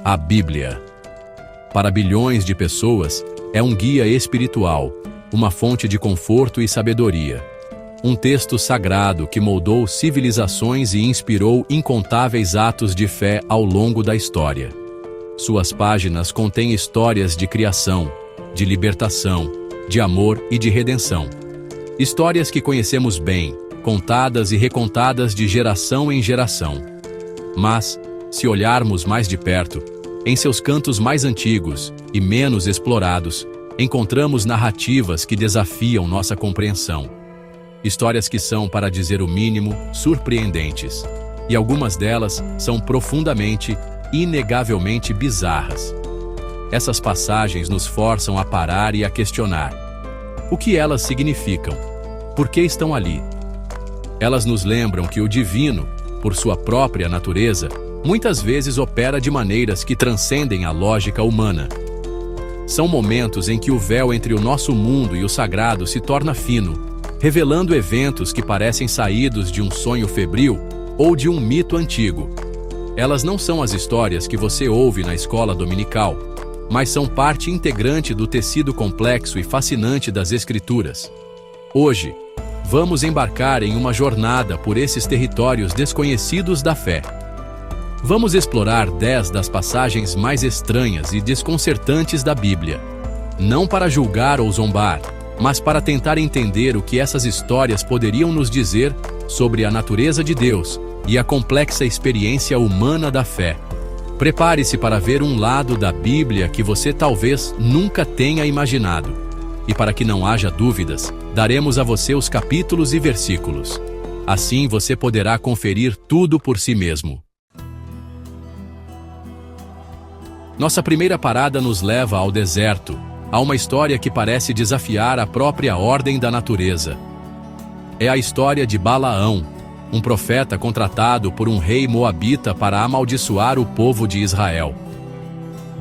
A Bíblia. Para bilhões de pessoas, é um guia espiritual, uma fonte de conforto e sabedoria. Um texto sagrado que moldou civilizações e inspirou incontáveis atos de fé ao longo da história. Suas páginas contêm histórias de criação, de libertação, de amor e de redenção. Histórias que conhecemos bem, contadas e recontadas de geração em geração. Mas, se olharmos mais de perto, em seus cantos mais antigos e menos explorados, encontramos narrativas que desafiam nossa compreensão. Histórias que são, para dizer o mínimo, surpreendentes. E algumas delas são profundamente, inegavelmente bizarras. Essas passagens nos forçam a parar e a questionar. O que elas significam? Por que estão ali? Elas nos lembram que o divino, por sua própria natureza, muitas vezes opera de maneiras que transcendem a lógica humana. São momentos em que o véu entre o nosso mundo e o sagrado se torna fino, revelando eventos que parecem saídos de um sonho febril ou de um mito antigo. Elas não são as histórias que você ouve na escola dominical, mas são parte integrante do tecido complexo e fascinante das Escrituras. Hoje, vamos embarcar em uma jornada por esses territórios desconhecidos da fé. Vamos explorar 10 das passagens mais estranhas e desconcertantes da Bíblia. Não para julgar ou zombar, mas para tentar entender o que essas histórias poderiam nos dizer sobre a natureza de Deus e a complexa experiência humana da fé. Prepare-se para ver um lado da Bíblia que você talvez nunca tenha imaginado. E para que não haja dúvidas, daremos a você os capítulos e versículos. Assim você poderá conferir tudo por si mesmo. Nossa primeira parada nos leva ao deserto, a uma história que parece desafiar a própria ordem da natureza. É a história de Balaão, um profeta contratado por um rei moabita para amaldiçoar o povo de Israel.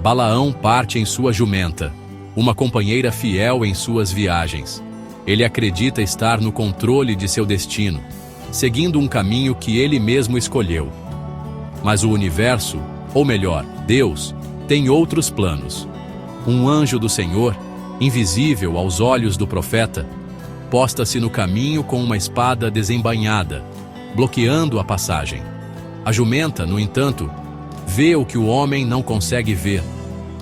Balaão parte em sua jumenta, uma companheira fiel em suas viagens. Ele acredita estar no controle de seu destino, seguindo um caminho que ele mesmo escolheu. Mas o universo, ou melhor, Deus, tem outros planos. Um anjo do Senhor, invisível aos olhos do profeta, posta-se no caminho com uma espada desembainhada, bloqueando a passagem. A jumenta, no entanto, vê o que o homem não consegue ver.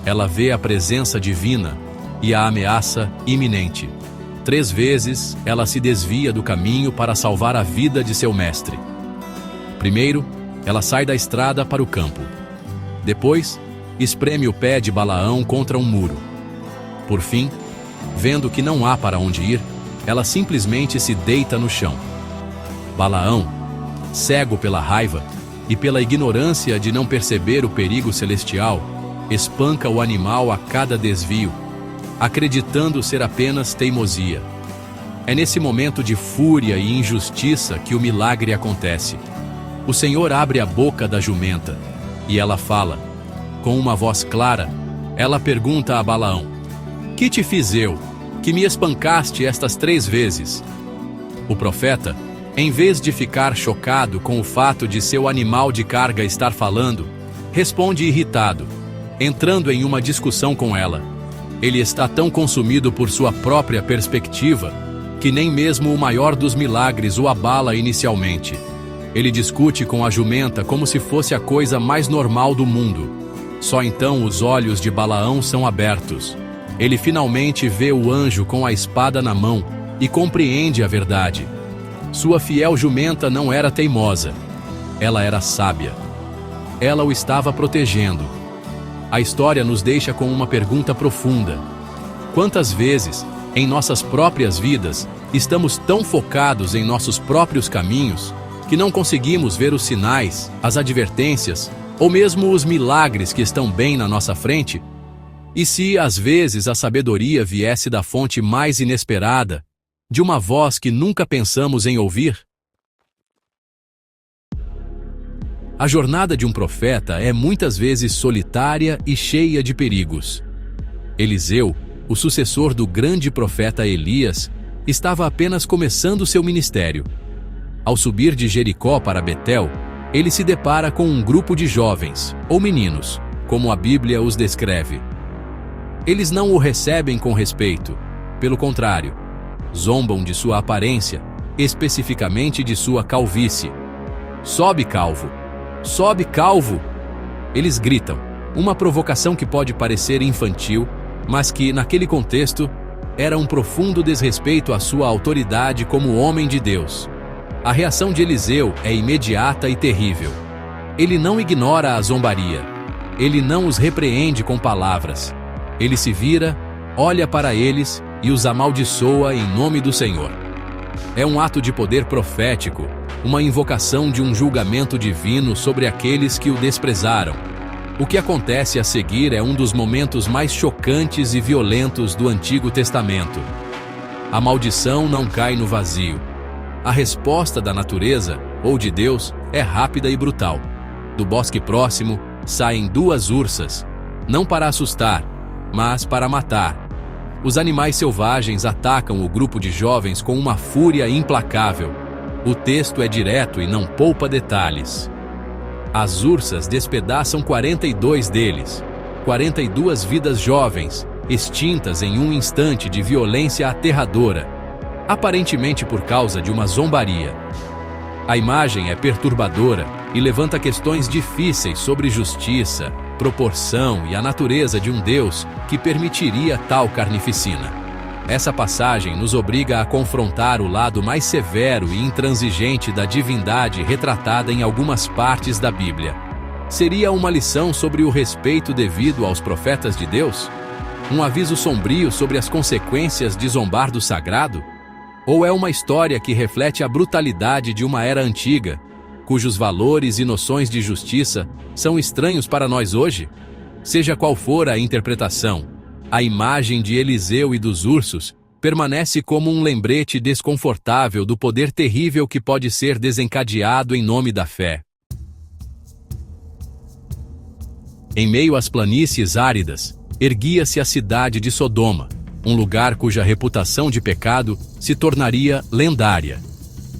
Ela vê a presença divina e a ameaça iminente. 3 vezes, ela se desvia do caminho para salvar a vida de seu mestre. Primeiro, ela sai da estrada para o campo. Depois, espreme o pé de Balaão contra um muro. Por fim, vendo que não há para onde ir, ela simplesmente se deita no chão. Balaão, cego pela raiva e pela ignorância de não perceber o perigo celestial, espanca o animal a cada desvio, acreditando ser apenas teimosia. É nesse momento de fúria e injustiça que o milagre acontece. O Senhor abre a boca da jumenta e ela fala. Com uma voz clara, ela pergunta a Balaão: "Que te fiz eu, que me espancaste estas 3 vezes?" O profeta, em vez de ficar chocado com o fato de seu animal de carga estar falando, responde irritado, entrando em uma discussão com ela. Ele está tão consumido por sua própria perspectiva, que nem mesmo o maior dos milagres o abala inicialmente. Ele discute com a jumenta como se fosse a coisa mais normal do mundo. Só então os olhos de Balaão são abertos. Ele finalmente vê o anjo com a espada na mão e compreende a verdade. Sua fiel jumenta não era teimosa. Ela era sábia. Ela o estava protegendo. A história nos deixa com uma pergunta profunda. Quantas vezes, em nossas próprias vidas, estamos tão focados em nossos próprios caminhos que não conseguimos ver os sinais, as advertências, ou mesmo os milagres que estão bem na nossa frente? E se, às vezes, a sabedoria viesse da fonte mais inesperada, de uma voz que nunca pensamos em ouvir? A jornada de um profeta é muitas vezes solitária e cheia de perigos. Eliseu, o sucessor do grande profeta Elias, estava apenas começando seu ministério. Ao subir de Jericó para Betel, ele se depara com um grupo de jovens, ou meninos, como a Bíblia os descreve. Eles não o recebem com respeito, pelo contrário, zombam de sua aparência, especificamente de sua calvície. Sobe, calvo! Sobe, calvo! Eles gritam, uma provocação que pode parecer infantil, mas que, naquele contexto, era um profundo desrespeito à sua autoridade como homem de Deus. A reação de Eliseu é imediata e terrível. Ele não ignora a zombaria. Ele não os repreende com palavras. Ele se vira, olha para eles e os amaldiçoa em nome do Senhor. É um ato de poder profético, uma invocação de um julgamento divino sobre aqueles que o desprezaram. O que acontece a seguir é um dos momentos mais chocantes e violentos do Antigo Testamento. A maldição não cai no vazio. A resposta da natureza, ou de Deus, é rápida e brutal. Do bosque próximo, saem 2 ursas, não para assustar, mas para matar. Os animais selvagens atacam o grupo de jovens com uma fúria implacável. O texto é direto e não poupa detalhes. As ursas despedaçam 42 deles, 42 vidas jovens, extintas em um instante de violência aterradora, aparentemente por causa de uma zombaria. A imagem é perturbadora e levanta questões difíceis sobre justiça, proporção e a natureza de um Deus que permitiria tal carnificina. Essa passagem nos obriga a confrontar o lado mais severo e intransigente da divindade retratada em algumas partes da Bíblia. Seria uma lição sobre o respeito devido aos profetas de Deus? Um aviso sombrio sobre as consequências de zombar do sagrado? Ou é uma história que reflete a brutalidade de uma era antiga, cujos valores e noções de justiça são estranhos para nós hoje? Seja qual for a interpretação, a imagem de Eliseu e dos ursos permanece como um lembrete desconfortável do poder terrível que pode ser desencadeado em nome da fé. Em meio às planícies áridas, erguia-se a cidade de Sodoma, um lugar cuja reputação de pecado se tornaria lendária.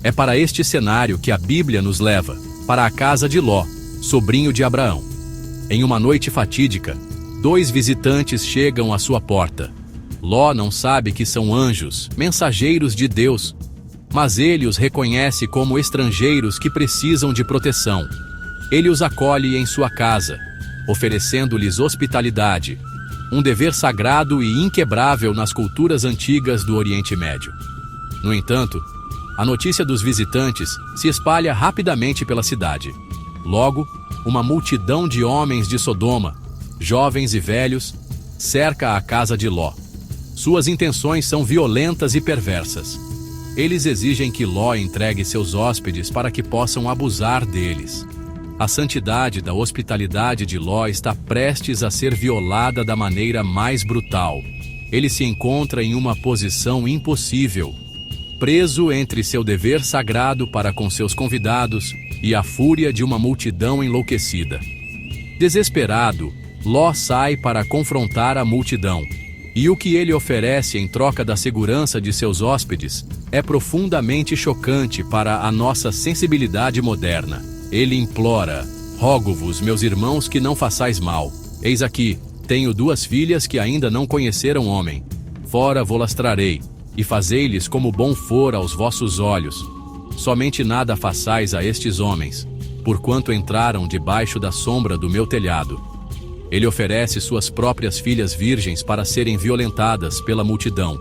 É para este cenário que a Bíblia nos leva, para a casa de Ló, sobrinho de Abraão. Em uma noite fatídica, 2 visitantes chegam à sua porta. Ló não sabe que são anjos, mensageiros de Deus, mas ele os reconhece como estrangeiros que precisam de proteção. Ele os acolhe em sua casa, oferecendo-lhes hospitalidade, um dever sagrado e inquebrável nas culturas antigas do Oriente Médio. No entanto, a notícia dos visitantes se espalha rapidamente pela cidade. Logo, uma multidão de homens de Sodoma, jovens e velhos, cerca a casa de Ló. Suas intenções são violentas e perversas. Eles exigem que Ló entregue seus hóspedes para que possam abusar deles. A santidade da hospitalidade de Ló está prestes a ser violada da maneira mais brutal. Ele se encontra em uma posição impossível, preso entre seu dever sagrado para com seus convidados e a fúria de uma multidão enlouquecida. Desesperado, Ló sai para confrontar a multidão, e o que ele oferece em troca da segurança de seus hóspedes é profundamente chocante para a nossa sensibilidade moderna. Ele implora: rogo-vos, meus irmãos, que não façais mal. Eis aqui, tenho 2 filhas que ainda não conheceram homem. Fora vô-las trarei, e fazei-lhes como bom for aos vossos olhos. Somente nada façais a estes homens, porquanto entraram debaixo da sombra do meu telhado. Ele oferece suas próprias filhas virgens para serem violentadas pela multidão,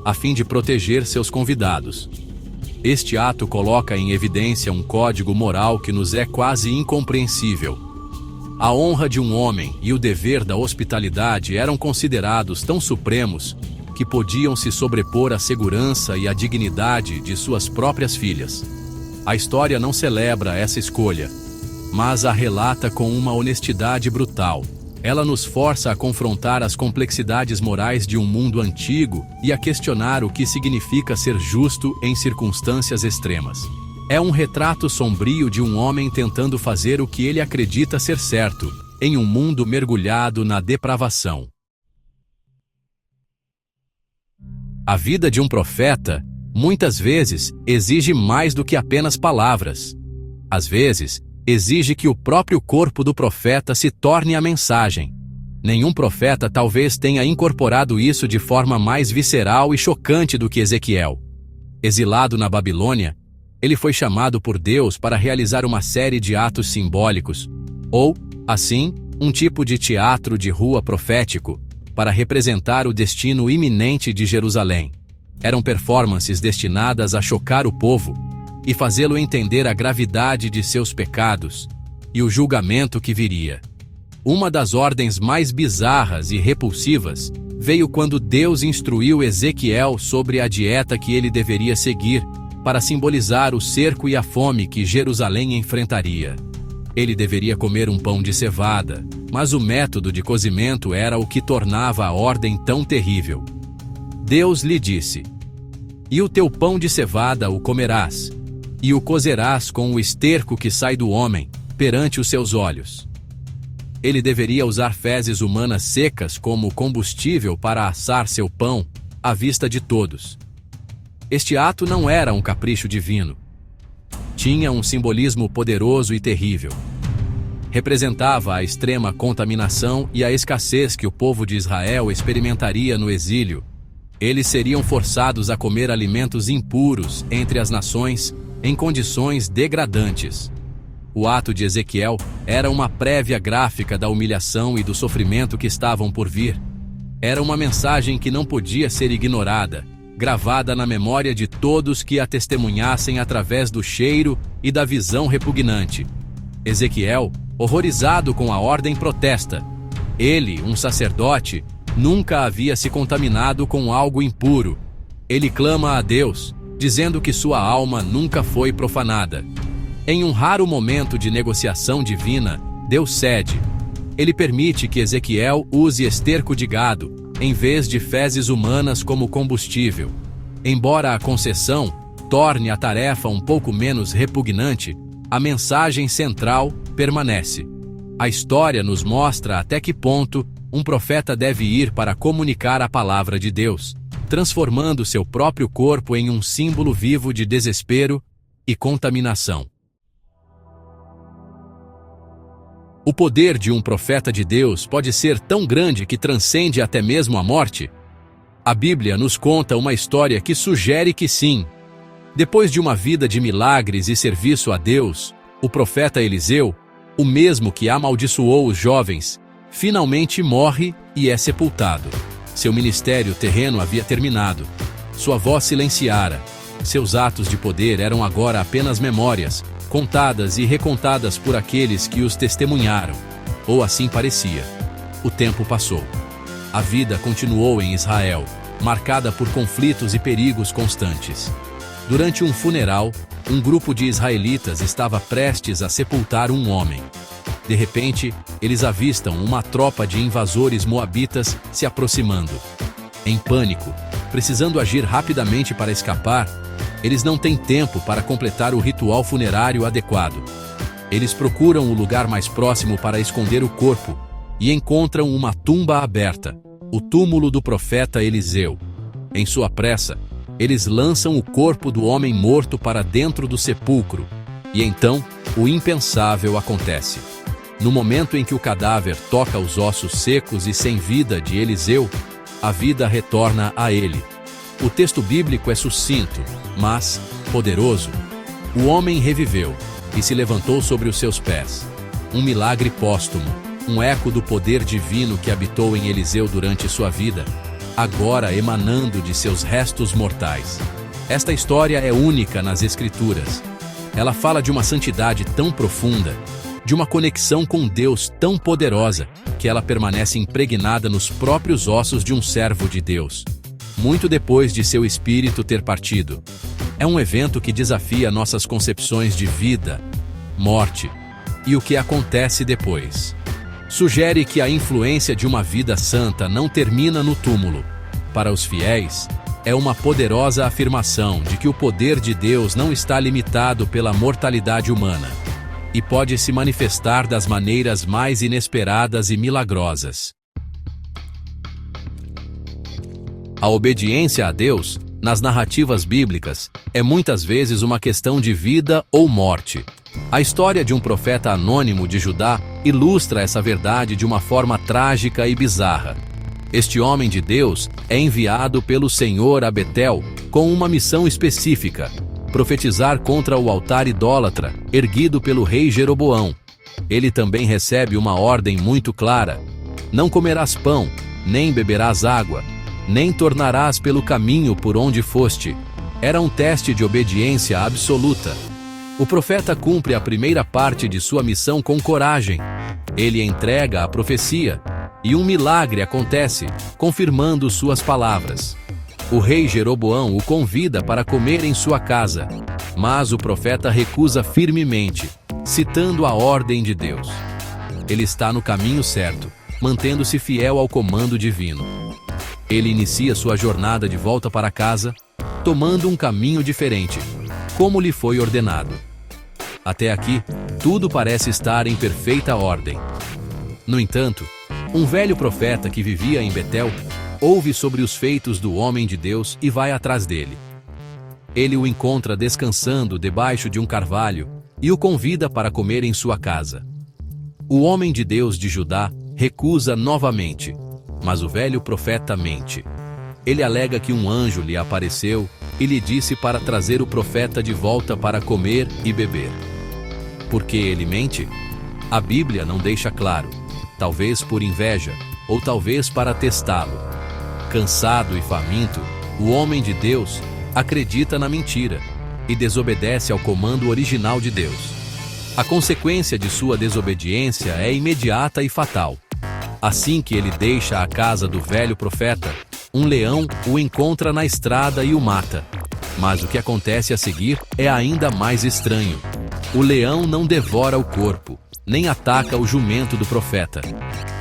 a fim de proteger seus convidados. Este ato coloca em evidência um código moral que nos é quase incompreensível. A honra de um homem e o dever da hospitalidade eram considerados tão supremos que podiam se sobrepor à segurança e à dignidade de suas próprias filhas. A história não celebra essa escolha, mas a relata com uma honestidade brutal. Ela nos força a confrontar as complexidades morais de um mundo antigo e a questionar o que significa ser justo em circunstâncias extremas. É um retrato sombrio de um homem tentando fazer o que ele acredita ser certo, em um mundo mergulhado na depravação. A vida de um profeta, muitas vezes, exige mais do que apenas palavras. Às vezes, exige que o próprio corpo do profeta se torne a mensagem. Nenhum profeta talvez tenha incorporado isso de forma mais visceral e chocante do que Ezequiel. Exilado na Babilônia, ele foi chamado por Deus para realizar uma série de atos simbólicos, ou, assim, um tipo de teatro de rua profético, para representar o destino iminente de Jerusalém. Eram performances destinadas a chocar o povo e fazê-lo entender a gravidade de seus pecados e o julgamento que viria. Uma das ordens mais bizarras e repulsivas veio quando Deus instruiu Ezequiel sobre a dieta que ele deveria seguir para simbolizar o cerco e a fome que Jerusalém enfrentaria. Ele deveria comer um pão de cevada, mas o método de cozimento era o que tornava a ordem tão terrível. Deus lhe disse: "E o teu pão de cevada o comerás, e o cozerás com o esterco que sai do homem, perante os seus olhos." Ele deveria usar fezes humanas secas como combustível para assar seu pão, à vista de todos. Este ato não era um capricho divino. Tinha um simbolismo poderoso e terrível. Representava a extrema contaminação e a escassez que o povo de Israel experimentaria no exílio. Eles seriam forçados a comer alimentos impuros entre as nações, em condições degradantes. O ato de Ezequiel era uma prévia gráfica da humilhação e do sofrimento que estavam por vir. Era uma mensagem que não podia ser ignorada, gravada na memória de todos que a testemunhassem através do cheiro e da visão repugnante. Ezequiel, horrorizado com a ordem, protesta. Ele, um sacerdote, nunca havia se contaminado com algo impuro. Ele clama a Deus, dizendo que sua alma nunca foi profanada. Em um raro momento de negociação divina, Deus cede. Ele permite que Ezequiel use esterco de gado, em vez de fezes humanas como combustível. Embora a concessão torne a tarefa um pouco menos repugnante, a mensagem central permanece. A história nos mostra até que ponto um profeta deve ir para comunicar a palavra de Deus, transformando seu próprio corpo em um símbolo vivo de desespero e contaminação. O poder de um profeta de Deus pode ser tão grande que transcende até mesmo a morte? A Bíblia nos conta uma história que sugere que sim. Depois de uma vida de milagres e serviço a Deus, o profeta Eliseu, o mesmo que amaldiçoou os jovens, finalmente morre e é sepultado. Seu ministério terreno havia terminado. Sua voz silenciara. Seus atos de poder eram agora apenas memórias, contadas e recontadas por aqueles que os testemunharam. Ou assim parecia. O tempo passou. A vida continuou em Israel, marcada por conflitos e perigos constantes. Durante um funeral, um grupo de israelitas estava prestes a sepultar um homem. De repente, eles avistam uma tropa de invasores moabitas se aproximando. Em pânico, precisando agir rapidamente para escapar, eles não têm tempo para completar o ritual funerário adequado. Eles procuram o lugar mais próximo para esconder o corpo e encontram uma tumba aberta, o túmulo do profeta Eliseu. Em sua pressa, eles lançam o corpo do homem morto para dentro do sepulcro, e então o impensável acontece. No momento em que o cadáver toca os ossos secos e sem vida de Eliseu, a vida retorna a ele. O texto bíblico é sucinto, mas poderoso. O homem reviveu e se levantou sobre os seus pés. Um milagre póstumo, um eco do poder divino que habitou em Eliseu durante sua vida, agora emanando de seus restos mortais. Esta história é única nas Escrituras. Ela fala de uma santidade tão profunda, de uma conexão com Deus tão poderosa, que ela permanece impregnada nos próprios ossos de um servo de Deus, muito depois de seu espírito ter partido. É um evento que desafia nossas concepções de vida, morte e o que acontece depois. Sugere que a influência de uma vida santa não termina no túmulo. Para os fiéis, é uma poderosa afirmação de que o poder de Deus não está limitado pela mortalidade humana e pode se manifestar das maneiras mais inesperadas e milagrosas. A obediência a Deus, nas narrativas bíblicas, é muitas vezes uma questão de vida ou morte. A história de um profeta anônimo de Judá ilustra essa verdade de uma forma trágica e bizarra. Este homem de Deus é enviado pelo Senhor a Betel com uma missão específica: profetizar contra o altar idólatra erguido pelo rei Jeroboão. Ele também recebe uma ordem muito clara: não comerás pão, nem beberás água, nem tornarás pelo caminho por onde foste. Era um teste de obediência absoluta. O profeta cumpre a primeira parte de sua missão com coragem. Ele entrega a profecia, e um milagre acontece, confirmando suas palavras. O rei Jeroboão o convida para comer em sua casa, mas o profeta recusa firmemente, citando a ordem de Deus. Ele está no caminho certo, mantendo-se fiel ao comando divino. Ele inicia sua jornada de volta para casa, tomando um caminho diferente, como lhe foi ordenado. Até aqui, tudo parece estar em perfeita ordem. No entanto, um velho profeta que vivia em Betel ouve sobre os feitos do homem de Deus e vai atrás dele. Ele o encontra descansando debaixo de um carvalho e o convida para comer em sua casa. O homem de Deus de Judá recusa novamente, mas o velho profeta mente. Ele alega que um anjo lhe apareceu e lhe disse para trazer o profeta de volta para comer e beber. Por que ele mente? A Bíblia não deixa claro, talvez por inveja, ou talvez para testá-lo. Cansado e faminto, o homem de Deus acredita na mentira e desobedece ao comando original de Deus. A consequência de sua desobediência é imediata e fatal. Assim que ele deixa a casa do velho profeta, um leão o encontra na estrada e o mata. Mas o que acontece a seguir é ainda mais estranho. O leão não devora o corpo, nem ataca o jumento do profeta.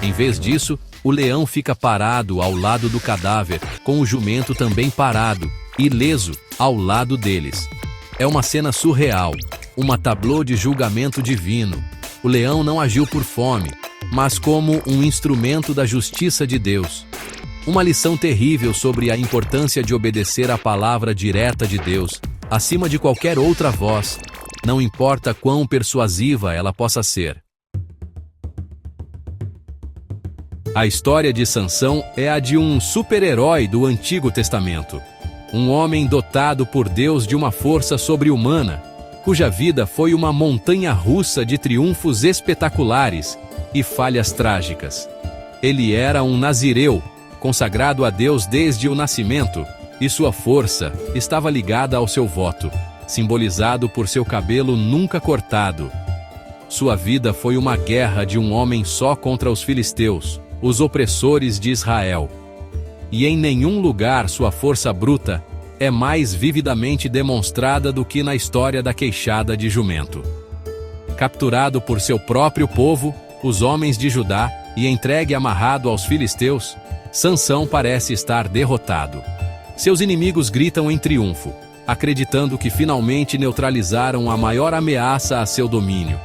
Em vez disso, o leão fica parado ao lado do cadáver, com o jumento também parado, ileso, ao lado deles. É uma cena surreal, uma tablô de julgamento divino. O leão não agiu por fome, mas como um instrumento da justiça de Deus. Uma lição terrível sobre a importância de obedecer à palavra direta de Deus, acima de qualquer outra voz, não importa quão persuasiva ela possa ser. A história de Sansão é a de um super-herói do Antigo Testamento. Um homem dotado por Deus de uma força sobre-humana, cuja vida foi uma montanha-russa de triunfos espetaculares e falhas trágicas. Ele era um nazireu, consagrado a Deus desde o nascimento, e sua força estava ligada ao seu voto, simbolizado por seu cabelo nunca cortado. Sua vida foi uma guerra de um homem só contra os filisteus, os opressores de Israel. E em nenhum lugar sua força bruta é mais vividamente demonstrada do que na história da queixada de jumento. Capturado por seu próprio povo, os homens de Judá, e entregue amarrado aos filisteus, Sansão parece estar derrotado. Seus inimigos gritam em triunfo, acreditando que finalmente neutralizaram a maior ameaça a seu domínio.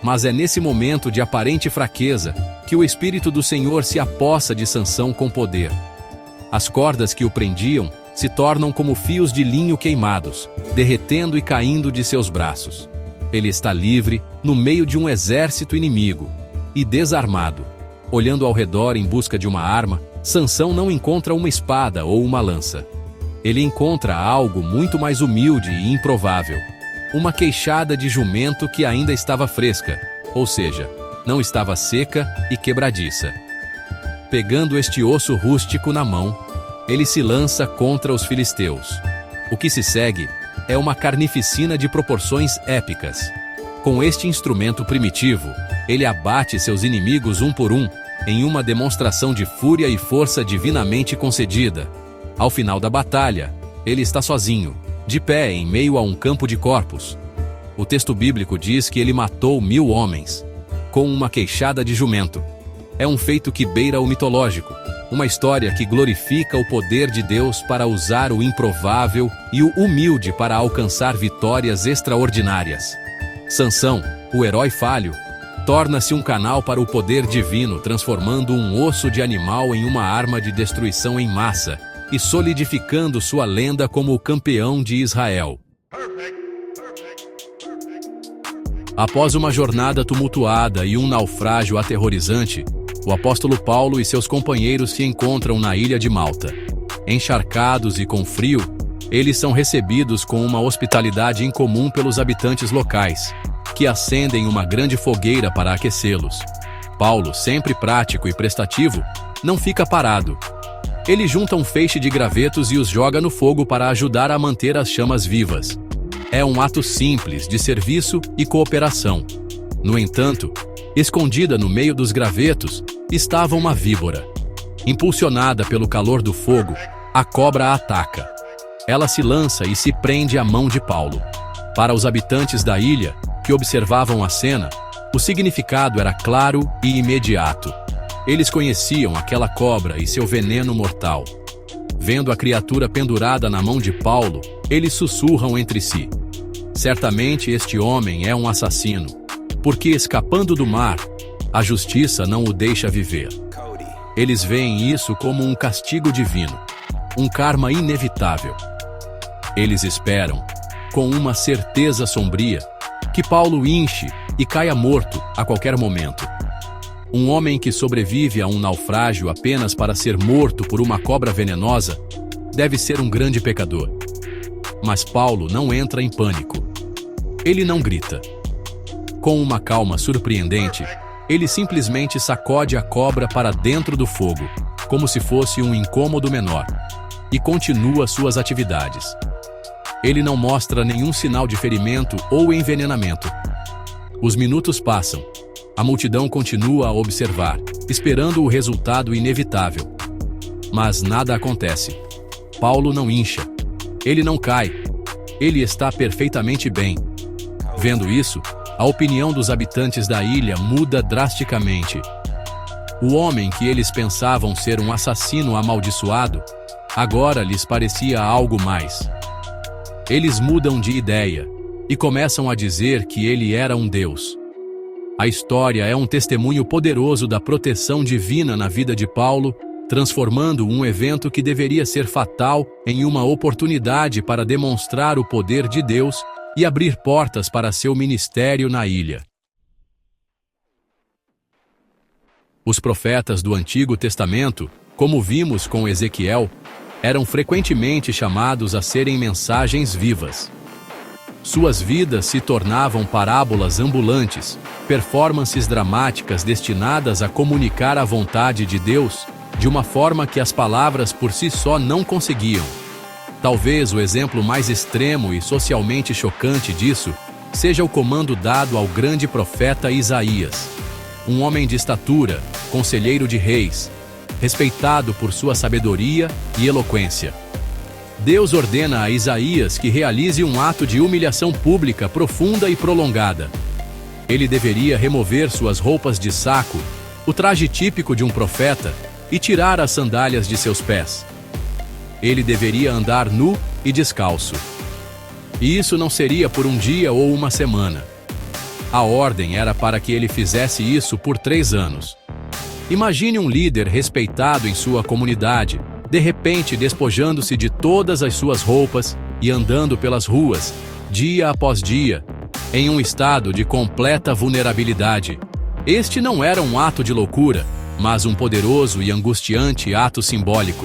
Mas é nesse momento de aparente fraqueza que o Espírito do Senhor se apossa de Sansão com poder. As cordas que o prendiam se tornam como fios de linho queimados, derretendo e caindo de seus braços. Ele está livre, no meio de um exército inimigo, e desarmado. Olhando ao redor em busca de uma arma, Sansão não encontra uma espada ou uma lança. Ele encontra algo muito mais humilde e improvável. Uma queixada de jumento que ainda estava fresca, ou seja, não estava seca e quebradiça. Pegando este osso rústico na mão, ele se lança contra os filisteus. O que se segue é uma carnificina de proporções épicas. Com este instrumento primitivo, ele abate seus inimigos um por um, em uma demonstração de fúria e força divinamente concedida. Ao final da batalha, ele está sozinho, de pé em meio a um campo de corpos. O texto bíblico diz que ele matou 1000 homens, com uma queixada de jumento. É um feito que beira o mitológico, uma história que glorifica o poder de Deus para usar o improvável e o humilde para alcançar vitórias extraordinárias. Sansão, o herói falho, torna-se um canal para o poder divino, transformando um osso de animal em uma arma de destruição em massa e solidificando sua lenda como o campeão de Israel. Após uma jornada tumultuada e um naufrágio aterrorizante, o apóstolo Paulo e seus companheiros se encontram na ilha de Malta. Encharcados e com frio, eles são recebidos com uma hospitalidade incomum pelos habitantes locais, que acendem uma grande fogueira para aquecê-los. Paulo, sempre prático e prestativo, não fica parado. Ele junta um feixe de gravetos e os joga no fogo para ajudar a manter as chamas vivas. É um ato simples de serviço e cooperação. No entanto, escondida no meio dos gravetos, estava uma víbora. Impulsionada pelo calor do fogo, a cobra a ataca. Ela se lança e se prende à mão de Paulo. Para os habitantes da ilha, que observavam a cena, o significado era claro e imediato. Eles conheciam aquela cobra e seu veneno mortal. Vendo a criatura pendurada na mão de Paulo, eles sussurram entre si: certamente este homem é um assassino, porque escapando do mar, a justiça não o deixa viver. Eles veem isso como um castigo divino, um karma inevitável. Eles esperam, com uma certeza sombria, que Paulo inche e caia morto a qualquer momento. Um homem que sobrevive a um naufrágio apenas para ser morto por uma cobra venenosa deve ser um grande pecador. Mas Paulo não entra em pânico. Ele não grita. Com uma calma surpreendente, ele simplesmente sacode a cobra para dentro do fogo, como se fosse um incômodo menor, e continua suas atividades. Ele não mostra nenhum sinal de ferimento ou envenenamento. Os minutos passam. A multidão continua a observar, esperando o resultado inevitável. Mas nada acontece. Paulo não incha. Ele não cai. Ele está perfeitamente bem. Vendo isso, a opinião dos habitantes da ilha muda drasticamente. O homem que eles pensavam ser um assassino amaldiçoado, agora lhes parecia algo mais. Eles mudam de ideia e começam a dizer que ele era um deus. A história é um testemunho poderoso da proteção divina na vida de Paulo, transformando um evento que deveria ser fatal em uma oportunidade para demonstrar o poder de Deus e abrir portas para seu ministério na ilha. Os profetas do Antigo Testamento, como vimos com Ezequiel, eram frequentemente chamados a serem mensagens vivas. Suas vidas se tornavam parábolas ambulantes, performances dramáticas destinadas a comunicar a vontade de Deus de uma forma que as palavras por si só não conseguiam. Talvez o exemplo mais extremo e socialmente chocante disso seja o comando dado ao grande profeta Isaías, um homem de estatura, conselheiro de reis, respeitado por sua sabedoria e eloquência. Deus ordena a Isaías que realize um ato de humilhação pública profunda e prolongada. Ele deveria remover suas roupas de saco, o traje típico de um profeta, e tirar as sandálias de seus pés. Ele deveria andar nu e descalço. E isso não seria por um dia ou uma semana. A ordem era para que ele fizesse isso por 3 anos. Imagine um líder respeitado em sua comunidade, de repente despojando-se de todas as suas roupas e andando pelas ruas, dia após dia, em um estado de completa vulnerabilidade. Este não era um ato de loucura, mas um poderoso e angustiante ato simbólico.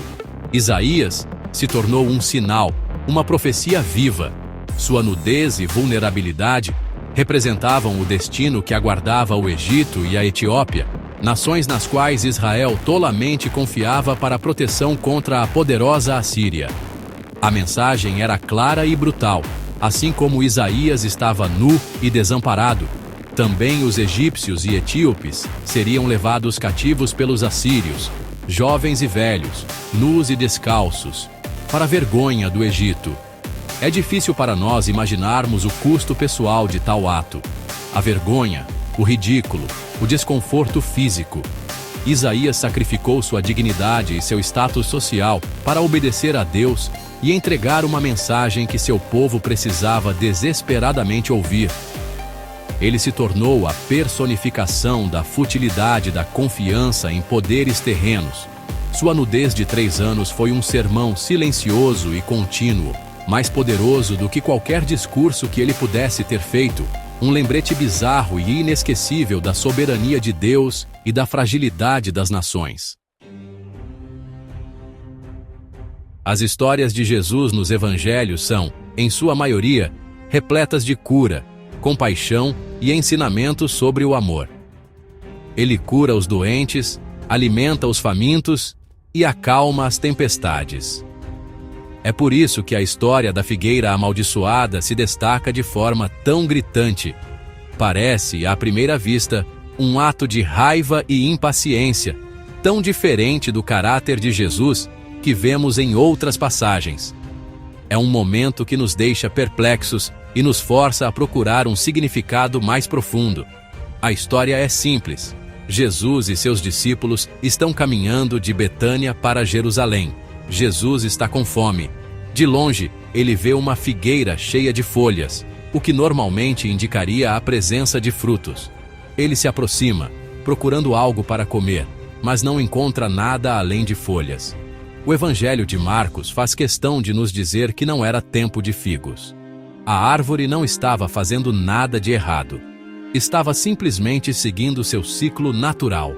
Isaías se tornou um sinal, uma profecia viva. Sua nudez e vulnerabilidade representavam o destino que aguardava o Egito e a Etiópia, nações nas quais Israel tolamente confiava para a proteção contra a poderosa Assíria. A mensagem era clara e brutal. Assim como Isaías estava nu e desamparado, também os egípcios e etíopes seriam levados cativos pelos assírios, jovens e velhos, nus e descalços, para a vergonha do Egito. É difícil para nós imaginarmos o custo pessoal de tal ato. A vergonha, o ridículo, o desconforto físico. Isaías sacrificou sua dignidade e seu status social para obedecer a Deus e entregar uma mensagem que seu povo precisava desesperadamente ouvir. Ele se tornou a personificação da futilidade da confiança em poderes terrenos. Sua nudez de 3 anos foi um sermão silencioso e contínuo, mais poderoso do que qualquer discurso que ele pudesse ter feito, Um lembrete bizarro e inesquecível da soberania de Deus e da fragilidade das nações. As histórias de Jesus nos evangelhos são, em sua maioria, repletas de cura, compaixão e ensinamentos sobre o amor. Ele cura os doentes, alimenta os famintos e acalma as tempestades. É por isso que a história da figueira amaldiçoada se destaca de forma tão gritante. Parece, à primeira vista, um ato de raiva e impaciência, tão diferente do caráter de Jesus que vemos em outras passagens. É um momento que nos deixa perplexos e nos força a procurar um significado mais profundo. A história é simples. Jesus e seus discípulos estão caminhando de Betânia para Jerusalém. Jesus está com fome. De longe, ele vê uma figueira cheia de folhas, o que normalmente indicaria a presença de frutos. Ele se aproxima, procurando algo para comer, mas não encontra nada além de folhas. O Evangelho de Marcos faz questão de nos dizer que não era tempo de figos. A árvore não estava fazendo nada de errado. Estava simplesmente seguindo seu ciclo natural.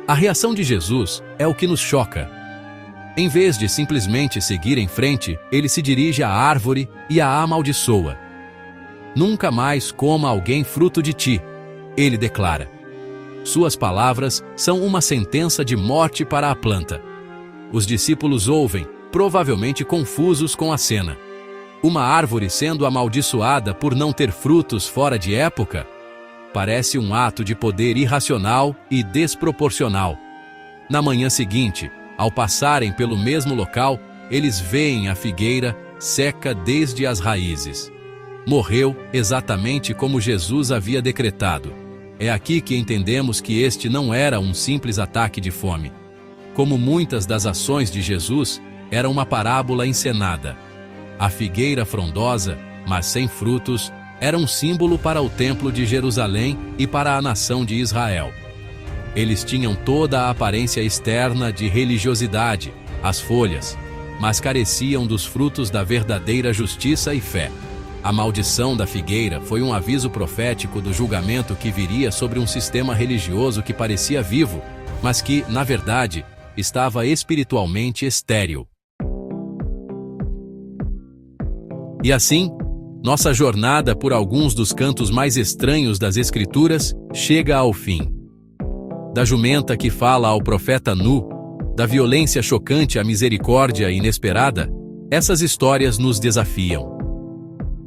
A reação de Jesus é o que nos choca. Em vez de simplesmente seguir em frente, ele se dirige à árvore e a amaldiçoa. Nunca mais coma alguém fruto de ti, ele declara. Suas palavras são uma sentença de morte para a planta. Os discípulos ouvem, provavelmente confusos com a cena. Uma árvore sendo amaldiçoada por não ter frutos fora de época? Parece um ato de poder irracional e desproporcional. Na manhã seguinte, ao passarem pelo mesmo local, eles veem a figueira seca desde as raízes. Morreu exatamente como Jesus havia decretado. É aqui que entendemos que este não era um simples ataque de fome. Como muitas das ações de Jesus, era uma parábola encenada. A figueira frondosa, mas sem frutos, era um símbolo para o templo de Jerusalém e para a nação de Israel. Eles tinham toda a aparência externa de religiosidade, as folhas, mas careciam dos frutos da verdadeira justiça e fé. A maldição da figueira foi um aviso profético do julgamento que viria sobre um sistema religioso que parecia vivo, mas que, na verdade, estava espiritualmente estéril. E assim, nossa jornada por alguns dos cantos mais estranhos das Escrituras chega ao fim. Da jumenta que fala ao profeta nu, da violência chocante à misericórdia inesperada, essas histórias nos desafiam.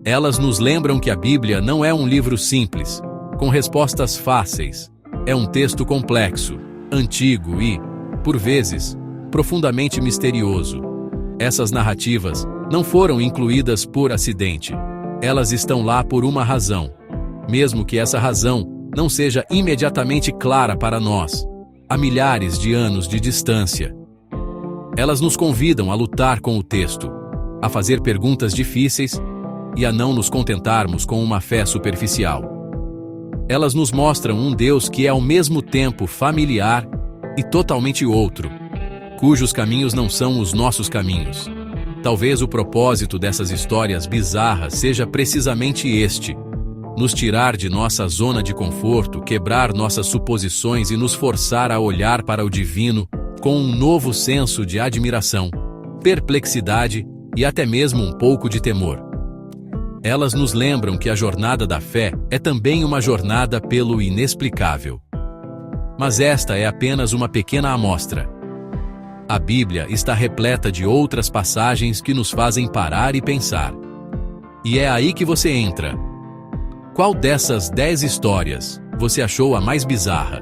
Elas nos lembram que a Bíblia não é um livro simples, com respostas fáceis. É um texto complexo, antigo e, por vezes, profundamente misterioso. Essas narrativas não foram incluídas por acidente. Elas estão lá por uma razão, mesmo que essa razão não seja imediatamente clara para nós, a milhares de anos de distância. Elas nos convidam a lutar com o texto, a fazer perguntas difíceis e a não nos contentarmos com uma fé superficial. Elas nos mostram um Deus que é ao mesmo tempo familiar e totalmente outro, cujos caminhos não são os nossos caminhos. Talvez o propósito dessas histórias bizarras seja precisamente este: nos tirar de nossa zona de conforto, quebrar nossas suposições e nos forçar a olhar para o divino com um novo senso de admiração, perplexidade e até mesmo um pouco de temor. Elas nos lembram que a jornada da fé é também uma jornada pelo inexplicável. Mas esta é apenas uma pequena amostra. A Bíblia está repleta de outras passagens que nos fazem parar e pensar. E é aí que você entra. Qual dessas 10 histórias você achou a mais bizarra?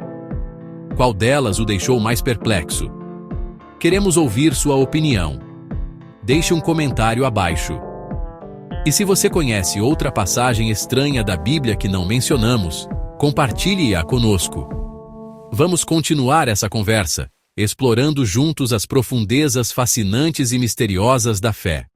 Qual delas o deixou mais perplexo? Queremos ouvir sua opinião. Deixe um comentário abaixo. E se você conhece outra passagem estranha da Bíblia que não mencionamos, compartilhe-a conosco. Vamos continuar essa conversa, explorando juntos as profundezas fascinantes e misteriosas da fé.